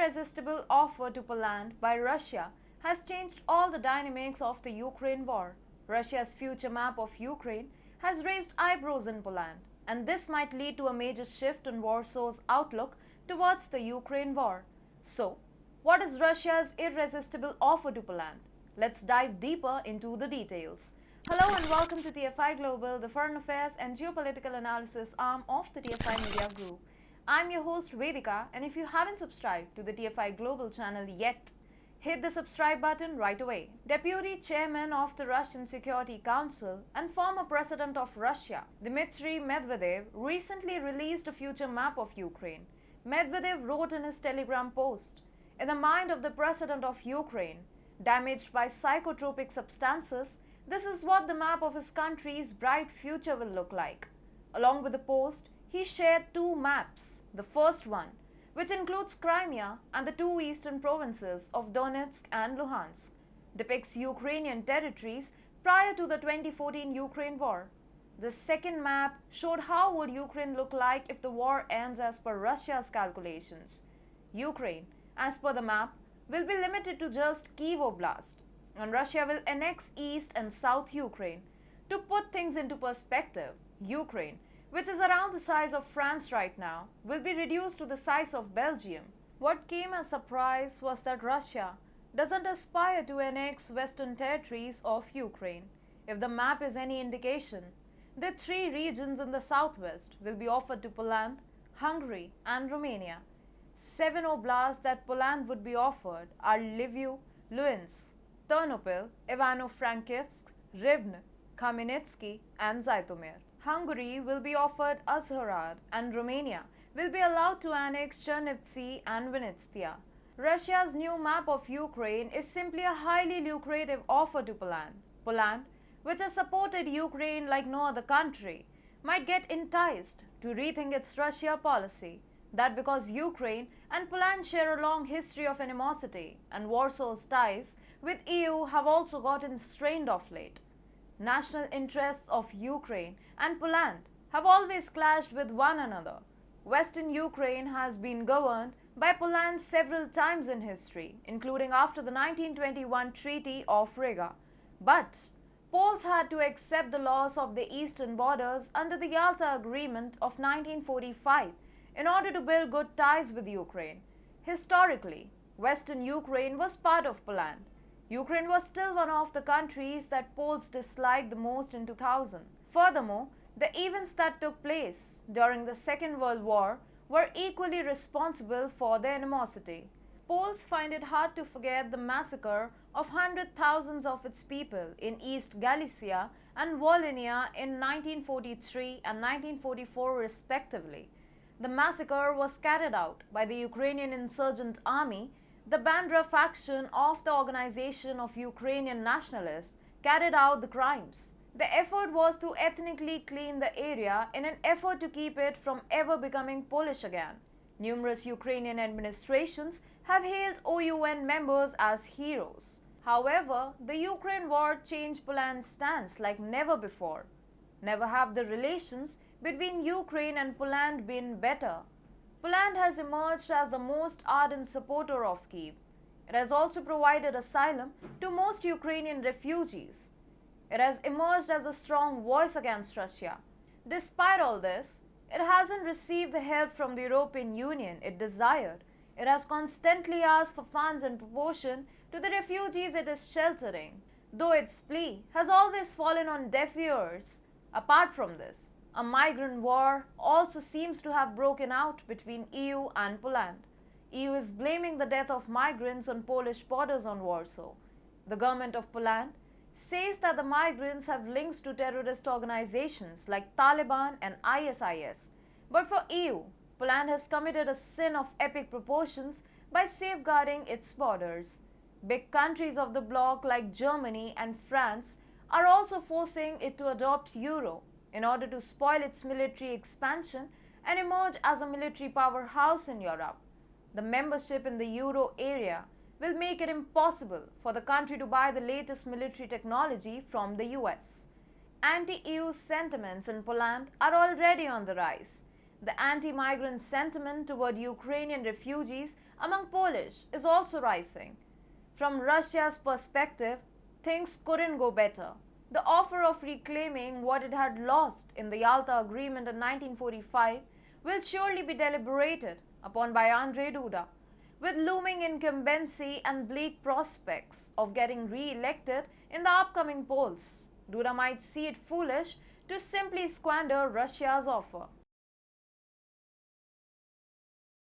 irresistible offer to Poland by Russia has changed all the dynamics of the Ukraine war. Russia's future map of Ukraine has raised eyebrows in Poland, and this might lead to a major shift in Warsaw's outlook towards the Ukraine war. So, what is Russia's irresistible offer to Poland? Let's dive deeper into the details. Hello and welcome to TFI Global, the foreign affairs and geopolitical analysis arm of the TFI Media Group. I'm your host Vedika, and if you haven't subscribed to the TFI Global channel yet, hit the subscribe button right away. Deputy Chairman of the Russian Security Council and former President of Russia, Dmitry Medvedev, recently released a future map of Ukraine. Medvedev wrote in his Telegram post, "In the mind of the President of Ukraine, damaged by psychotropic substances, this is what the map of his country's bright future will look like." Along with the post, he shared two maps. The first one, which includes Crimea and the two eastern provinces of Donetsk and Luhansk, depicts Ukrainian territories prior to the 2014 Ukraine war. The second map showed how would Ukraine look like if the war ends as per Russia's calculations. Ukraine, as per the map, will be limited to just Kyiv Oblast, and Russia will annex East and South Ukraine. To put things into perspective, Ukraine, which is around the size of France right now, will be reduced to the size of Belgium. What came as a surprise was that Russia doesn't aspire to annex western territories of Ukraine. If the map is any indication, the three regions in the southwest will be offered to Poland, Hungary and Romania. 7 oblasts that Poland would be offered are Lviv, Luhansk, Ternopil, Ivano-Frankivsk, Rivne, Khmelnytsky and Zhytomyr. Hungary will be offered Uzhhorod and Romania will be allowed to annex Chernivtsi and Vinnytsia. Russia's new map of Ukraine is simply a highly lucrative offer to Poland. Poland, which has supported Ukraine like no other country, might get enticed to rethink its Russia policy. That because Ukraine and Poland share a long history of animosity and Warsaw's ties with EU have also gotten strained of late. National interests of Ukraine and Poland have always clashed with one another. Western Ukraine has been governed by Poland several times in history, including after the 1921 Treaty of Riga. But Poles had to accept the loss of the eastern borders under the Yalta Agreement of 1945 in order to build good ties with Ukraine. Historically, Western Ukraine was part of Poland. Ukraine was still one of the countries that Poles disliked the most in 2000. Furthermore, the events that took place during the Second World War were equally responsible for the animosity. Poles find it hard to forget the massacre of hundreds of thousands of its people in East Galicia and Volhynia in 1943 and 1944 respectively. The massacre was carried out by the Ukrainian insurgent army. The Bandera faction of the Organization of Ukrainian Nationalists carried out the crimes. The effort was to ethnically clean the area in an effort to keep it from ever becoming Polish again. Numerous Ukrainian administrations have hailed OUN members as heroes. However, the Ukraine war changed Poland's stance like never before. Never have the relations between Ukraine and Poland been better. Poland has emerged as the most ardent supporter of Kyiv. It has also provided asylum to most Ukrainian refugees. It has emerged as a strong voice against Russia. Despite all this, it hasn't received the help from the European Union it desired. It has constantly asked for funds in proportion to the refugees it is sheltering, though its plea has always fallen on deaf ears. Apart from this, a migrant war also seems to have broken out between EU and Poland. EU is blaming the death of migrants on Polish borders on Warsaw. The government of Poland says that the migrants have links to terrorist organizations like Taliban and ISIS. But for EU, Poland has committed a sin of epic proportions by safeguarding its borders. Big countries of the bloc like Germany and France are also forcing it to adopt euro in order to spoil its military expansion and emerge as a military powerhouse in Europe. The membership in the euro area will make it impossible for the country to buy the latest military technology from the US. Anti-EU sentiments in Poland are already on the rise. The anti-migrant sentiment toward Ukrainian refugees among Polish is also rising. From Russia's perspective, things couldn't go better. The offer of reclaiming what it had lost in the Yalta Agreement in 1945 will surely be deliberated upon by Andrzej Duda. With looming incumbency and bleak prospects of getting re-elected in the upcoming polls, Duda might see it foolish to simply squander Russia's offer.